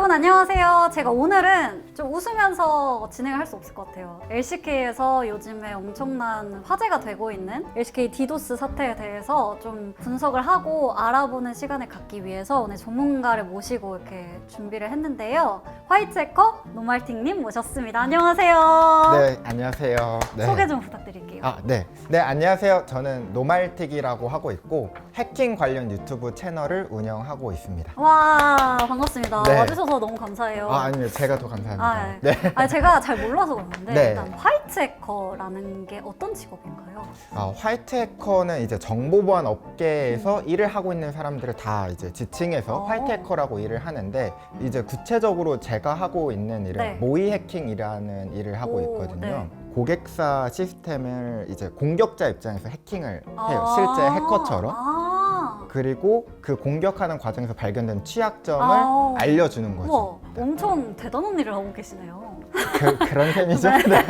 여러분 안녕하세요. 제가 오늘은 좀 웃으면서 진행을 할 수 없을 것 같아요. LCK에서 요즘에 엄청난 화제가 되고 있는 LCK 디도스 사태에 대해서 좀 분석을 하고 알아보는 시간을 갖기 위해서 오늘 전문가를 모시고 이렇게 준비를 했는데요. 화이트 해커 노말팅님 모셨습니다. 안녕하세요. 네, 안녕하세요. 네. 소개 좀 부탁드릴게요. 네, 안녕하세요. 저는 노말틱이라고 하고 있고 해킹 관련 유튜브 채널을 운영하고 있습니다. 와, 반갑습니다. 네. 와주셔서 너무 감사해요. 아니요, 제가 더 감사합니다. 아, 네. 제가 잘 몰라서 그러는데 네. 일단 화이트 해커라는 게 어떤 직업인가요? 화이트 해커는 이제 정보보안 업계에서 일을 하고 있는 사람들을 다 이제 지칭해서 화이트 해커라고 일을 하는데, 이제 구체적으로 제가 하고 있는 일은 네. 모의 해킹이라는 일을 하고 있거든요. 네. 고객사 시스템을 이제 공격자 입장에서 해킹을 해요. 실제 해커처럼. 그리고 그 공격하는 과정에서 발견된 취약점을 알려주는 거죠. 우와, 엄청 대단한 일을 하고 계시네요. 그런 셈이죠. 네.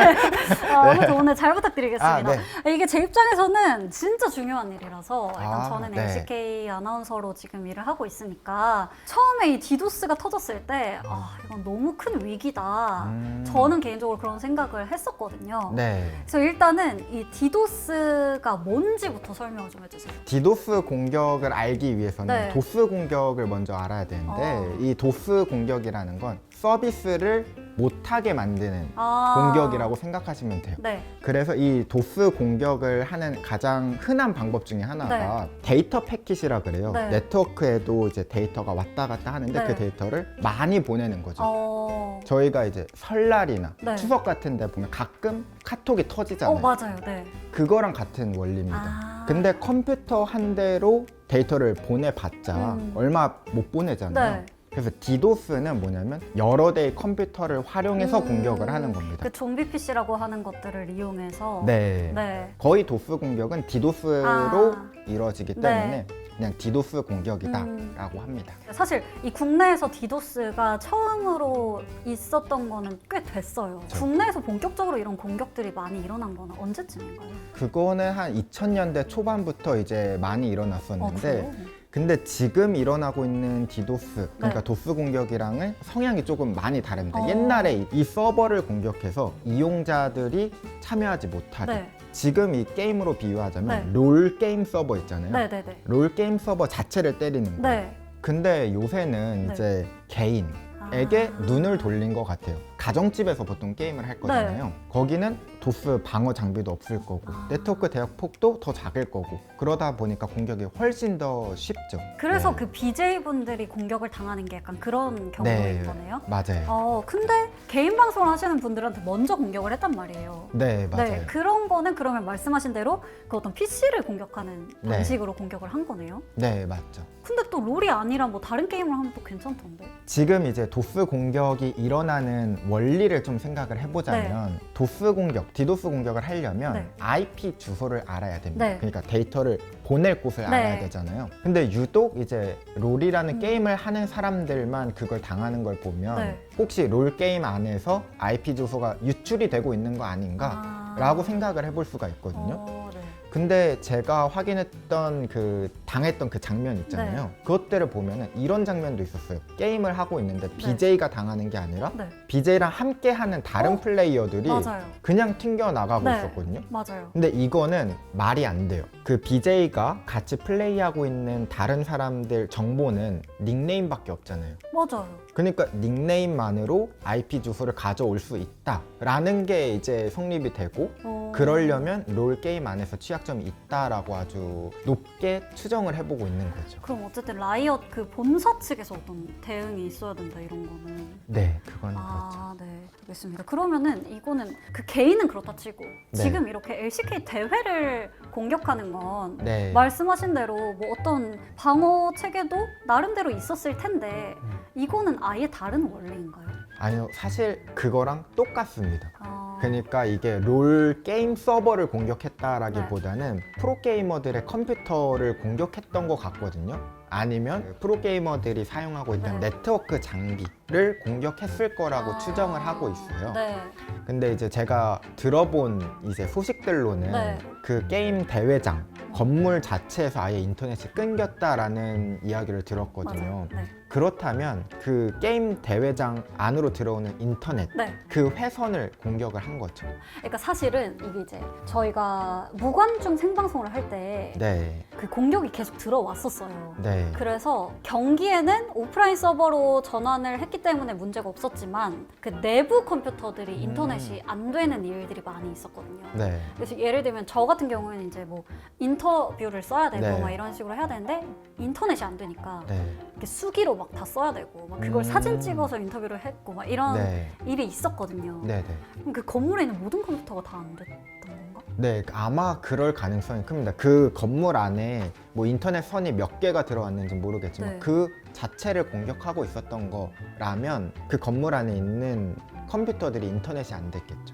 아무튼 오늘 잘 부탁드리겠습니다. 네. 이게 제 입장에서는 진짜 중요한 일이라서 일단 저는 네. LCK 아나운서로 지금 일을 하고 있으니까 처음에 이 디도스가 터졌을 때 이건 너무 큰 위기다. 저는 개인적으로 그런 생각을 했었거든요. 네. 그래서 일단은 이 디도스가 뭔지부터 설명을 좀 해주세요. 디도스 공격을 알기 위해서는 네. 도스 공격을 먼저 알아야 되는데, 이 도스 공격이라는 건 서비스를 못하게 만드는 공격이라고 생각하시면 돼요. 네. 그래서 이 도스 공격을 하는 가장 흔한 방법 중에 하나가 데이터 패킷이라 그래요. 네. 네트워크에도 이제 데이터가 왔다 갔다 하는데 네. 그 데이터를 많이 보내는 거죠. 저희가 이제 설날이나 네. 추석 같은 데 보면 가끔 카톡이 터지잖아요. 맞아요. 네. 그거랑 같은 원리입니다. 근데 컴퓨터 한 대로 데이터를 보내봤자 얼마 못 보내잖아요. 네. 그래서 디도스는 뭐냐면 여러 대의 컴퓨터를 활용해서 공격을 하는 겁니다. 그 좀비 PC라고 하는 것들을 이용해서 네. 네. 거의 도스 공격은 디도스로 이루어지기 때문에 네. 그냥 디도스 공격이다 라고 합니다. 사실 이 국내에서 디도스가 처음으로 있었던 거는 꽤 됐어요. 국내에서 본격적으로 이런 공격들이 많이 일어난 거는 언제쯤인가요? 그거는 한 2000년대 초반부터 이제 많이 일어났었는데, 그래요? 근데 지금 일어나고 있는 디도스, 그러니까 네. 도스 공격이랑은 성향이 조금 많이 다릅니다. 옛날에 이 서버를 공격해서 이용자들이 참여하지 못하게. 네. 지금 이 게임으로 비유하자면 네. 롤 게임 서버 있잖아요. 네네네. 롤 게임 서버 자체를 때리는 거예요. 네. 근데 요새는 네. 이제 개인에게 눈을 돌린 것 같아요. 가정집에서 보통 게임을 할 거잖아요. 거기는 도스 방어 장비도 없을 거고 네트워크 대역 폭도 더 작을 거고, 그러다 보니까 공격이 훨씬 더 쉽죠. 그래서 네. 그 BJ분들이 공격을 당하는 게 약간 그런 경우인 거네요? 맞아요. 근데 개인 방송을 하시는 분들한테 먼저 공격을 했단 말이에요. 네, 맞아요. 네, 그런 거는 그러면 말씀하신 대로 그 어떤 PC를 공격하는 네. 방식으로 공격을 한 거네요? 네, 맞죠. 근데 또 롤이 아니라 뭐 다른 게임을 하면 또 괜찮던데? 지금 이제 도스 공격이 일어나는 원리를 좀 생각을 해보자면, 도스 공격, 디도스 공격을 하려면 IP 주소를 알아야 됩니다. 네. 그러니까 데이터를 보낼 곳을 알아야 되잖아요. 근데 유독 이제 롤이라는 게임을 하는 사람들만 그걸 당하는 걸 보면 혹시 롤 게임 안에서 IP 주소가 유출이 되고 있는 거 아닌가 라고 생각을 해볼 수가 있거든요. 근데 제가 확인했던 당했던 그 장면 있잖아요. 그것들을 보면은 이런 장면도 있었어요. 게임을 하고 있는데 BJ가 당하는 게 아니라 BJ랑 함께 하는 다른 플레이어들이 그냥 튕겨 나가고 있었거든요. 맞아요. 근데 이거는 말이 안 돼요. 그 BJ가 같이 플레이하고 있는 다른 사람들 정보는 닉네임밖에 없잖아요. 맞아요. 그러니까 닉네임만으로 IP 주소를 가져올 수 있다라는 게 이제 성립이 되고, 그러려면 롤 게임 안에서 취약점이 있다라고 아주 높게 추정을 해보고 있는 거죠. 그럼 어쨌든 라이엇 그 본사 측에서 어떤 대응이 있어야 된다 이런 거는? 네, 그건 그렇죠. 네, 알겠습니다. 그러면은 이거는 그 개인은 그렇다 치고 지금 이렇게 LCK 대회를 공격하는 건 말씀하신 대로 뭐 어떤 방어 체계도 나름대로 있었을 텐데 이거는 아예 다른 원리인가요? 아니요, 사실 그거랑 똑같습니다. 그러니까 이게 롤 게임 서버를 공격했다라기보다는 프로게이머들의 컴퓨터를 공격했던 것 같거든요. 아니면 프로게이머들이 사용하고 있던 네트워크 장비를 공격했을 거라고 추정을 하고 있어요. 근데 이제 제가 들어본 이제 소식들로는 그 게임 대회장 건물 자체에서 아예 인터넷이 끊겼다라는 이야기를 들었거든요. 그렇다면 그 게임 대회장 안으로 들어오는 인터넷 네. 그 회선을 공격을 한 거죠. 그러니까 사실은 이게 이제 저희가 무관중 생방송을 할 때 그 네, 공격이 계속 들어왔었어요. 네, 그래서 경기에는 오프라인 서버로 전환을 했기 때문에 문제가 없었지만 그 내부 컴퓨터들이 인터넷이 안 되는 일들이 많이 있었거든요. 네, 그래서 예를 들면 저 같은 경우에는 이제 뭐 인터뷰를 써야 되고 네. 막 이런 식으로 해야 되는데 인터넷이 안 되니까 네, 이렇게 수기로 막 다 써야 되고 막 그걸 사진 찍어서 인터뷰를 했고 막 이런 네, 일이 있었거든요. 네, 네. 그럼 그 건물에 있는 모든 컴퓨터가 다 안 됐던 건가? 네, 아마 그럴 가능성이 큽니다. 그 건물 안에 뭐 인터넷 선이 몇 개가 들어왔는지 모르겠지만 네. 그 자체를 공격하고 있었던 거라면 그 건물 안에 있는 컴퓨터들이 인터넷이 안 됐겠죠.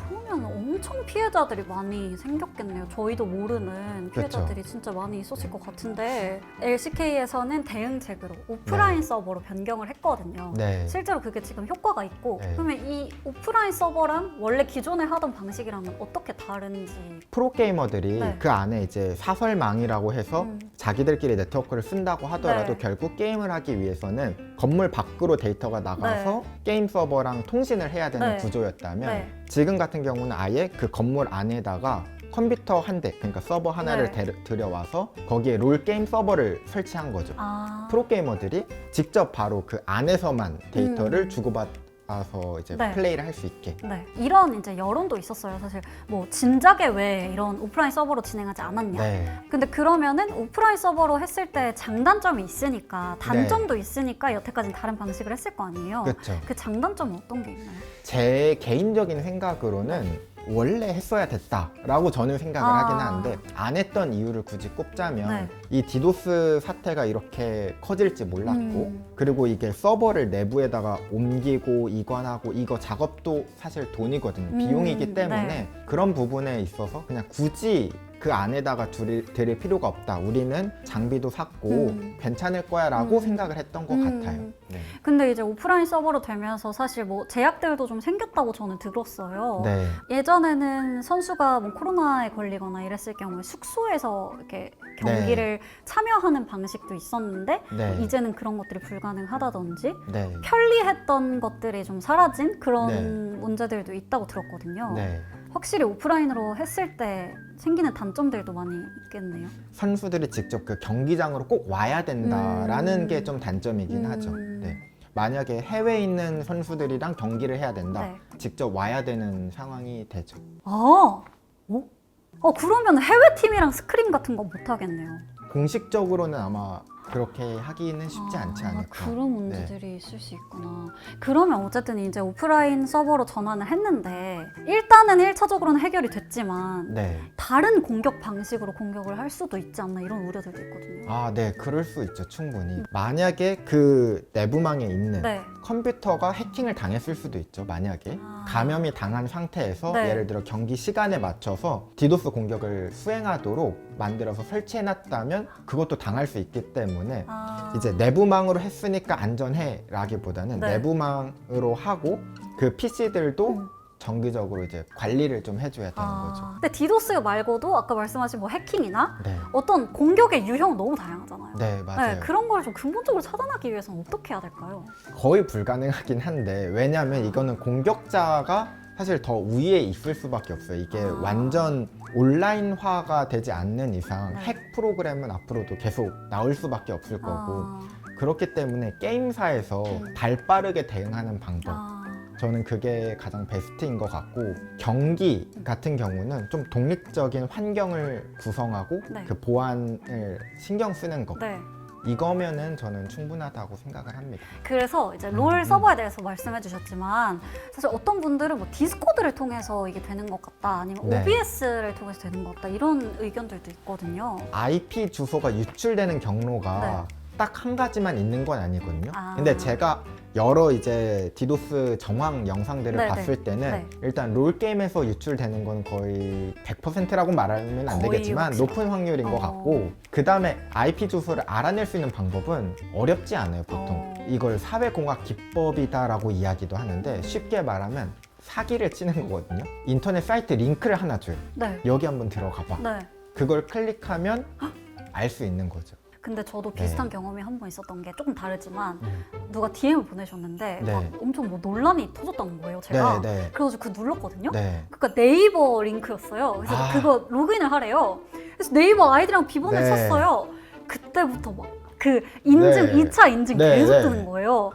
그러면 엄청 피해자들이 많이 생겼겠네요. 저희도 모르는 피해자들이 진짜 많이 있었을 것 같은데 LCK에서는 대응책으로 오프라인 서버로 변경을 했거든요. 네, 실제로 그게 지금 효과가 있고 네. 그러면 이 오프라인 서버랑 원래 기존에 하던 방식이랑은 어떻게 다른지 프로게이머들이 네. 그 안에 이제 사설망이라고 해서 자기들끼리 네트워크를 쓴다고 하더라도 네. 결국 게임을 하기 위해서는 건물 밖으로 데이터가 나가서 게임 서버랑 통신을 해야 되는 네. 구조였다면 네. 지금 같은 경우는 아예 그 건물 안에다가 컴퓨터 한 대, 그러니까 서버 하나를 네. 들여와서 거기에 롤게임 서버를 설치한 거죠. 아, 프로게이머들이 직접 바로 그 안에서만 데이터를 주고받아서 이제 네. 플레이를 할 수 있게. 네. 이런 이제 여론도 있었어요. 사실 뭐 진작에 왜 이런 오프라인 서버로 진행하지 않았냐. 네. 근데 그러면은 오프라인 서버로 했을 때 장단점이 있으니까 단점도 있으니까 여태까지는 다른 방식을 했을 거 아니에요. 그렇죠. 그 장단점은 어떤 게 있나요? 제 개인적인 생각으로는 원래 했어야 됐다라고 저는 생각을 하긴 하는데 안 했던 이유를 굳이 꼽자면 네. 이 디도스 사태가 이렇게 커질지 몰랐고 그리고 이게 서버를 내부에다가 옮기고 이관하고 이거 작업도 사실 돈이거든요. 비용이기 때문에 네. 그런 부분에 있어서 그냥 굳이 그 안에다가 들일 필요가 없다. 우리는 장비도 샀고 괜찮을 거야 라고 생각을 했던 것 같아요. 네. 근데 이제 오프라인 서버로 되면서 사실 뭐 제약들도 좀 생겼다고 저는 들었어요. 네. 예전에는 선수가 뭐 코로나에 걸리거나 이랬을 경우에 숙소에서 이렇게 경기를 참여하는 방식도 있었는데 네. 이제는 그런 것들이 불가능하다든지 네. 편리했던 것들이 좀 사라진 그런 네. 문제들도 있다고 들었거든요. 네. 확실히 오프라인으로 했을 때 생기는 단점들도 많이 있겠네요. 선수들이 직접 그 경기장으로 꼭 와야 된다라는 게 좀 단점이긴 하죠. 네. 만약에 해외에 있는 선수들이랑 경기를 해야 된다. 네. 직접 와야 되는 상황이 되죠. 아, 그러면 해외 팀이랑 스크림 같은 거 못 하겠네요. 공식적으로는 아마 그렇게 하기는 쉽지 않지 않을까. 그런 문제들이 있을 수 있구나. 그러면 어쨌든 이제 오프라인 서버로 전환을 했는데 일단은 1차적으로는 해결이 됐지만 네. 다른 공격 방식으로 공격을 할 수도 있지 않나 이런 우려들도 있거든요. 아, 네. 그럴 수 있죠. 충분히. 만약에 그 내부망에 있는 네. 컴퓨터가 해킹을 당했을 수도 있죠. 만약에 감염이 당한 상태에서 네. 예를 들어 경기 시간에 맞춰서 디도스 공격을 수행하도록 만들어서 설치해놨다면 그것도 당할 수 있기 때문에 이제 내부망으로 했으니까 안전해 라기보다는 네. 내부망으로 하고 그 PC들도 정기적으로 이제 관리를 좀 해줘야 되는 거죠. 근데 디도스 말고도 아까 말씀하신 뭐 해킹이나 네, 어떤 공격의 유형 너무 다양하잖아요. 네, 맞아요. 그런 걸 좀 근본적으로 차단하기 위해서는 어떻게 해야 될까요? 거의 불가능하긴 한데 왜냐하면 이거는 공격자가 사실 더 위에 있을 수밖에 없어요. 이게 완전 온라인화가 되지 않는 이상 네. 핵 프로그램은 앞으로도 계속 나올 수밖에 없을 거고 그렇기 때문에 게임사에서 발 빠르게 대응하는 방법 저는 그게 가장 베스트인 것 같고 경기 같은 경우는 좀 독립적인 환경을 구성하고 네. 그 보안을 신경 쓰는 거 네. 이거면은 저는 충분하다고 생각을 합니다. 그래서 이제 롤 서버에 대해서 말씀해 주셨지만 사실 어떤 분들은 뭐 디스코드를 통해서 이게 되는 것 같다 아니면 네. OBS를 통해서 되는 것 같다 이런 의견들도 있거든요. IP 주소가 유출되는 경로가 딱 한 가지만 있는 건 아니거든요. 근데 제가 여러 이제 디도스 정황 영상들을 네네. 봤을 때는 네. 일단 롤 게임에서 유출되는 건 거의 100%라고 말하면 안 거의 되겠지만 확실히. 높은 확률인 것 같고 그 다음에 IP 주소를 알아낼 수 있는 방법은 어렵지 않아요 보통. 이걸 사회공학 기법이다라고 이야기도 하는데 쉽게 말하면 사기를 치는 거거든요. 인터넷 사이트 링크를 하나 줘요. 네. 여기 한번 들어가 봐. 네. 그걸 클릭하면 알 수 있는 거죠. 근데 저도 네. 비슷한 경험이 한 번 있었던 게 조금 다르지만 누가 DM을 보내셨는데 네. 막 엄청 뭐 논란이 터졌다는 거예요, 제가. 네, 네. 그래가지고 그거 눌렀거든요. 네. 그러니까 네이버 링크였어요. 그래서 아. 그거 로그인을 하래요. 그래서 네이버 아이디랑 비번을 네. 쳤어요. 그때부터 막 그 인증, 네. 2차 인증 네, 계속 네. 뜨는 거예요.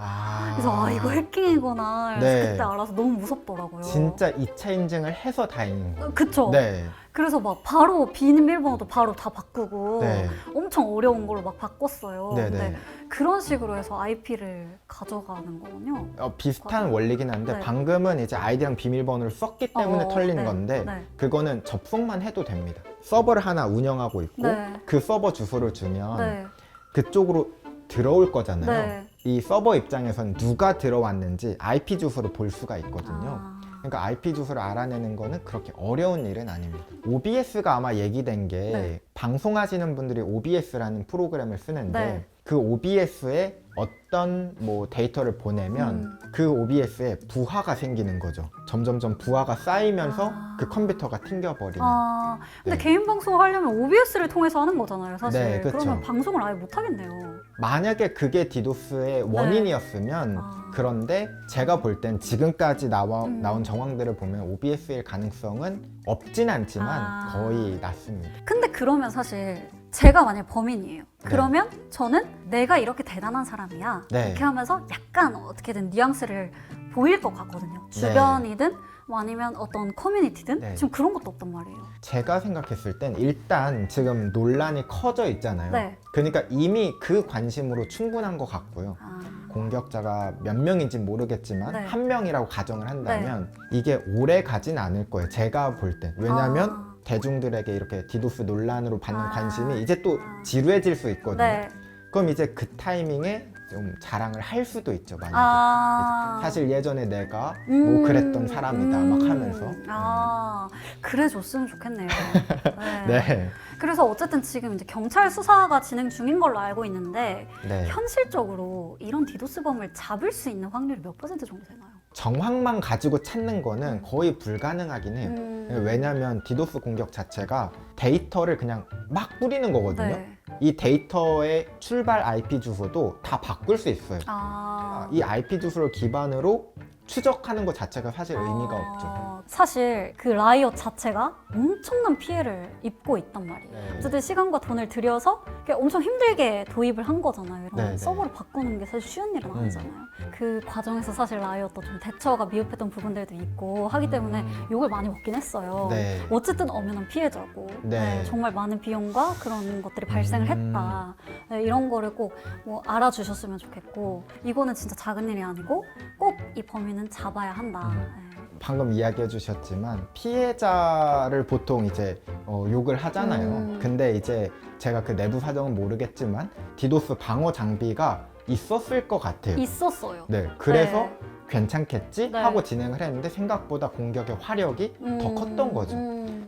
그래서 이거 해킹이구나. 그래서 네. 그때 알아서 너무 무섭더라고요. 진짜 2차 인증을 해서 다행인 거예요. 그쵸? 네. 그래서 막 바로 비밀번호도 바로 다 바꾸고 네. 엄청 어려운 걸로 막 바꿨어요. 네, 근데 네. 그런 식으로 해서 IP를 가져가는 거군요. 비슷한 원리긴 한데 네. 방금은 이제 아이디랑 비밀번호를 썼기 때문에 털린 네, 건데 네. 그거는 접속만 해도 됩니다. 서버를 하나 운영하고 있고 네. 그 서버 주소를 주면 네. 그쪽으로 들어올 거잖아요. 네. 이 서버 입장에서는 누가 들어왔는지 IP 주소를 볼 수가 있거든요. 아. 그러니까 IP 주소를 알아내는 거는 그렇게 어려운 일은 아닙니다. OBS가 아마 얘기된 게 네. 방송하시는 분들이 OBS라는 프로그램을 쓰는데 네. 그 OBS에 어떤 뭐 데이터를 보내면 그 OBS에 부하가 생기는 거죠. 점점점 부하가 쌓이면서 아. 그 컴퓨터가 튕겨버리는. 아, 근데 네. 개인 방송을 하려면 OBS를 통해서 하는 거잖아요, 사실. 네, 그쵸. 그러면 방송을 아예 못 하겠네요. 만약에 그게 디도스의 원인이었으면 아. 그런데 제가 볼 땐 지금까지 나온 정황들을 보면 OBS일 가능성은 없진 않지만 아. 거의 낮습니다. 근데 그러면 사실 제가 만약 범인이에요. 그러면 저는 내가 이렇게 대단한 사람이야. 네. 이렇게 하면서 약간 어떻게든 뉘앙스를 보일 것 같거든요. 주변이든 뭐 아니면 어떤 커뮤니티든 네. 지금 그런 것도 없단 말이에요. 제가 생각했을 땐 일단 지금 논란이 커져 있잖아요. 네. 그러니까 이미 그 관심으로 충분한 것 같고요. 아, 공격자가 몇 명인지 모르겠지만 네. 한 명이라고 가정을 한다면 이게 오래 가진 않을 거예요. 제가 볼 땐. 왜냐하면 아. 대중들에게 이렇게 디도스 논란으로 받는 아. 관심이 이제 또 지루해질 수 있거든요. 네. 그럼 이제 그 타이밍에 좀 자랑을 할 수도 있죠, 만약에. 아. 사실 예전에 내가 뭐 그랬던 사람이다 막 하면서. 아, 그래 줬으면 좋겠네요. 네. 네. 그래서 어쨌든 지금 이제 경찰 수사가 진행 중인 걸로 알고 있는데 네. 현실적으로 이런 디도스범을 잡을 수 있는 확률이 몇 퍼센트 정도 되나요? 정황만 가지고 찾는 거는 거의 불가능하긴 해요. 왜냐면 디도스 공격 자체가 데이터를 그냥 막 뿌리는 거거든요. 네. 이 데이터의 출발 IP 주소도 다 바꿀 수 있어요. 아. 이 IP 주소를 기반으로 추적하는 것 자체가 사실 의미가 없죠. 사실 그 라이엇 자체가 엄청난 피해를 입고 있단 말이에요. 네. 어쨌든 시간과 돈을 들여서 엄청 힘들게 도입을 한 거잖아요. 이런 네, 네. 서버를 바꾸는 게 사실 쉬운 일은 아니잖아요. 그 과정에서 사실 라이엇도 좀 대처가 미흡했던 부분들도 있고 하기 때문에 욕을 많이 먹긴 했어요. 네. 어쨌든 엄연한 피해자고 네. 네, 정말 많은 비용과 그런 것들이 발생을 했다. 네, 이런 거를 꼭 뭐 알아주셨으면 좋겠고 이거는 진짜 작은 일이 아니고 꼭 이 범인은 잡아야 한다. 네. 방금 이야기해 주셨지만 피해자를 보통 이제 욕을 하잖아요. 근데 이제 제가 그 내부 사정은 모르겠지만 디도스 방어 장비가 있었을 것 같아요. 있었어요. 네, 그래서 네. 괜찮겠지 네. 하고 진행을 했는데 생각보다 공격의 화력이 더 컸던 거죠.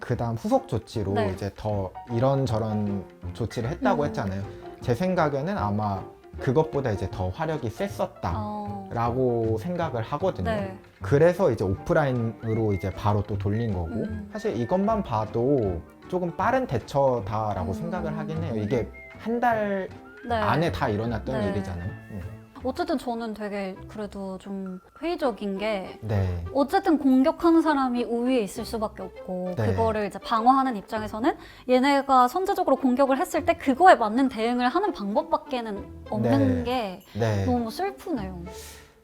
그 다음 후속 조치로 네. 이제 더 이런저런 조치를 했다고 했잖아요. 제 생각에는 아마 그것보다 이제 더 화력이 셌었다라고 생각을 하거든요. 네. 그래서 이제 오프라인으로 이제 바로 또 돌린 거고 사실 이것만 봐도 조금 빠른 대처다라고 생각을 하긴 해요. 이게 한 달 네. 안에 다 일어났던 네. 일이잖아요. 어쨌든 저는 되게 그래도 좀 회의적인 게 네. 어쨌든 공격하는 사람이 우위에 있을 수밖에 없고 네. 그거를 이제 방어하는 입장에서는 얘네가 선제적으로 공격을 했을 때 그거에 맞는 대응을 하는 방법밖에는 없는 게 네. 너무 슬프네요.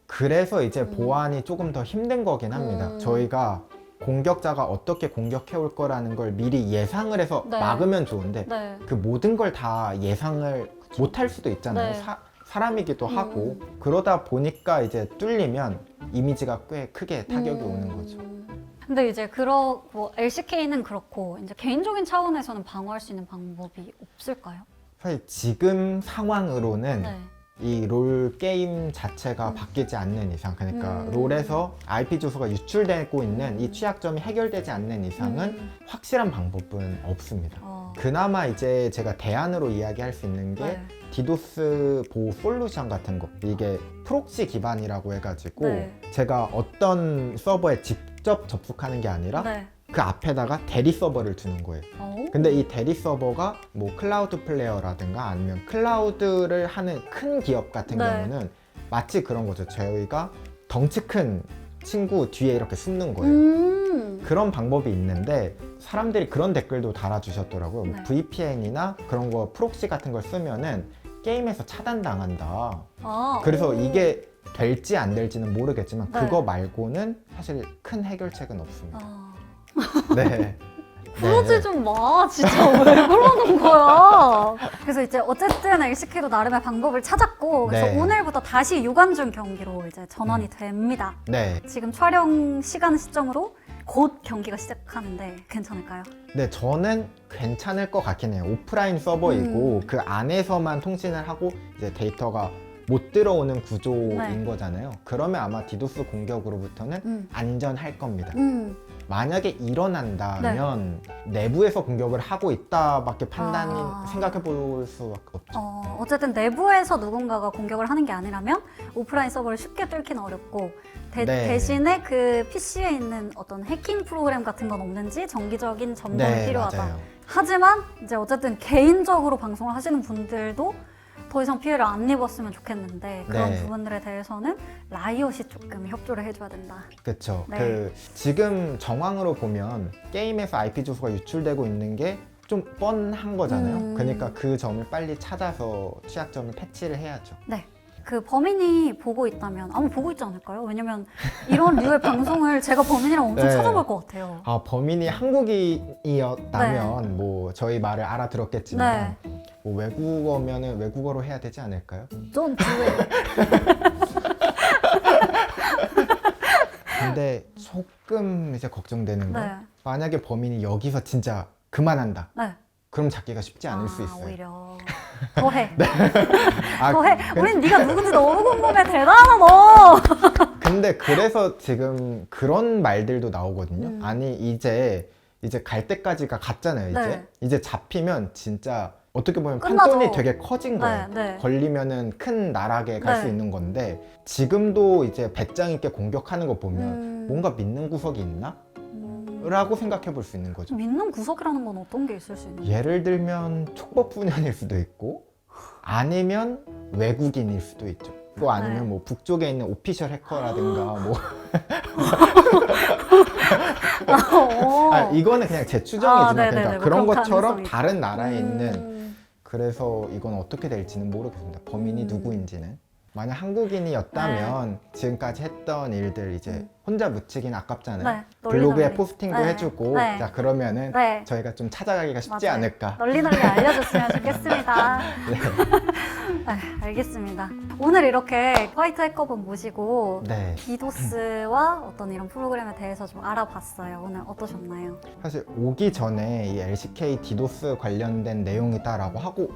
그래서 이제 보안이 조금 더 힘든 거긴 합니다. 저희가 공격자가 어떻게 공격해 올 거라는 걸 미리 예상을 해서 네. 막으면 좋은데 네. 그 모든 걸 다 예상을 못 할 수도 있잖아요. 네. 사람이기도 하고 그러다 보니까 이제 뚫리면 이미지가 꽤 크게 타격이 오는 거죠. 근데 이제 뭐 LCK는 그렇고 이제 개인적인 차원에서는 방어할 수 있는 방법이 없을까요? 사실 지금 상황으로는 네. 이 롤 게임 자체가 바뀌지 않는 이상, 그러니까 롤에서 IP 주소가 유출되고 있는 이 취약점이 해결되지 않는 이상은 확실한 방법은 없습니다. 그나마 이제 제가 대안으로 이야기할 수 있는 게 네. 디도스 보호 솔루션 같은 거, 이게 프록시 기반이라고 해가지고 네. 제가 어떤 서버에 직접 접속하는 게 아니라 네. 그 앞에다가 대리 서버를 두는 거예요. 근데 이 대리 서버가 뭐 클라우드 플레이어라든가 아니면 클라우드를 하는 큰 기업 같은 네. 경우는 마치 그런 거죠. 저희가 덩치 큰 친구 뒤에 이렇게 숨는 거예요. 그런 방법이 있는데 사람들이 그런 댓글도 달아주셨더라고요. 네. VPN이나 그런 거 프록시 같은 걸 쓰면은 게임에서 차단당한다. 아, 그래서 오. 이게 될지 안 될지는 모르겠지만 네. 그거 말고는 사실 큰 해결책은 없습니다. 아. 네. 그러지 좀 마. 진짜 왜 그러는 거야. 그래서 이제 어쨌든 LCK도 나름의 방법을 찾았고 그래서 네. 오늘부터 다시 유관중 경기로 이제 전환이 됩니다. 네. 지금 촬영 시간 시점으로 곧 경기가 시작하는데 괜찮을까요? 네, 저는 괜찮을 것 같긴 해요. 오프라인 서버이고 그 안에서만 통신을 하고 이제 데이터가 못 들어오는 구조인 네. 거잖아요. 그러면 아마 디도스 공격으로부터는 안전할 겁니다. 만약에 일어난다면 내부에서 공격을 하고 있다밖에 판단이 생각해 볼 수밖에 없죠. 어쨌든 내부에서 누군가가 공격을 하는 게 아니라면 오프라인 서버를 쉽게 뚫기는 어렵고 네. 대신에 그 PC에 있는 어떤 해킹 프로그램 같은 건 없는지 정기적인 점검이 네, 필요하다. 맞아요. 하지만 이제 어쨌든 개인적으로 방송을 하시는 분들도 더 이상 피해를 안 입었으면 좋겠는데 그런 네. 부분들에 대해서는 라이엇이 조금 협조를 해줘야 된다. 그렇죠. 네. 지금 정황으로 보면 게임에서 IP 주소가 유출되고 있는 게 좀 뻔한 거잖아요. 그러니까 그 점을 빨리 찾아서 취약점을 패치를 해야죠. 네. 그 범인이 보고 있다면 아마 보고 있지 않을까요? 왜냐면 이런 류의 방송을 제가 범인이랑 엄청 네. 찾아볼 것 같아요. 아, 범인이 한국인이었다면 뭐 저희 말을 알아들었겠지만 뭐 외국어면은 외국어로 해야 되지 않을까요? 좀 주에 근데 조금 이제 걱정되는 건 네. 만약에 범인이 여기서 진짜 그만한다. 네. 그럼 잡기가 쉽지 않을 수 있어요. 오히려 더해. 아, 더해. 우린 네가 누군지 너무 궁금해. 대단하다 너. 근데 그래서 지금 그런 말들도 나오거든요. 아니 이제 갈 때까지가 갔잖아요. 네. 이제 잡히면 진짜 어떻게 보면 끝나죠. 판돈이 되게 커진 거예요. 네. 걸리면은 큰 나락에 갈 수 네. 있는 건데 지금도 이제 배짱 있게 공격하는 거 보면 뭔가 믿는 구석이 있나? 라고 생각해 볼 수 있는 거죠. 믿는 구석이라는 건 어떤 게 있을 수 있는 거예요? 예를 들면 촉법소년일 수도 있고 아니면 외국인일 수도 있죠. 또 아니면 네. 뭐 북쪽에 있는 오피셜 해커라든가 뭐 이거는 그냥 제 추정이지만 네네네. 그러니까 뭐 그런 그런 것처럼 가능성이 다른 나라에 있는 그래서 이건 어떻게 될지는 모르겠습니다. 범인이 누구인지는. 만약 한국인이었다면 지금까지 했던 일들 이제 혼자 묻히긴 아깝잖아요. 네, 블로그에 널리. 포스팅도 네. 해주고 네. 자 그러면은 네. 저희가 좀 찾아가기가 쉽지 맞아요. 않을까. 널리 알려줬으면 좋겠습니다. 알겠습니다. 오늘 이렇게 화이트 해커분 모시고 네. 디도스와 어떤 이런 프로그램에 대해서 좀 알아봤어요. 오늘 어떠셨나요? 사실 오기 전에 이 LCK 디도스 관련된 내용이다라고 하고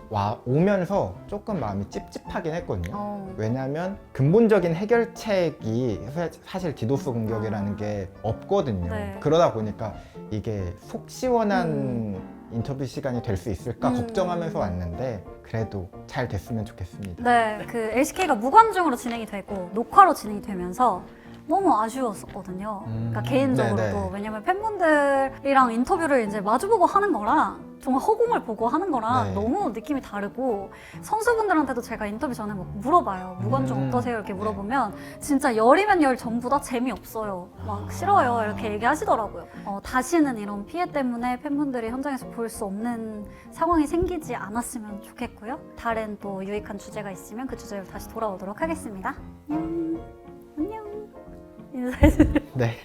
오면서 조금 마음이 찝찝하긴 했거든요. 왜냐하면 근본적인 해결책이 사실 디도스 공격이라는 게 없거든요. 네. 그러다 보니까 이게 속 시원한 인터뷰 시간이 될 수 있을까 걱정하면서 왔는데 그래도 잘 됐으면 좋겠습니다. 네, 그 LCK가 무관중으로 진행이 되고 녹화로 진행이 되면서 너무 아쉬웠었거든요. 그러니까 개인적으로도. 네네. 왜냐면 팬분들이랑 인터뷰를 이제 마주보고 하는 거랑 정말 허공을 보고 하는 거랑 네. 너무 느낌이 다르고 선수분들한테도 제가 인터뷰 전에 막 물어봐요. 무관중 어떠세요? 이렇게 물어보면 진짜 열이면 열 전부 다 재미없어요. 막 싫어요. 이렇게 얘기하시더라고요. 다시는 이런 피해 때문에 팬분들이 현장에서 볼 수 없는 상황이 생기지 않았으면 좋겠고요. 다른 또 유익한 주제가 있으면 그 주제로 다시 돌아오도록 하겠습니다. 안녕. 인사해주세요. 네.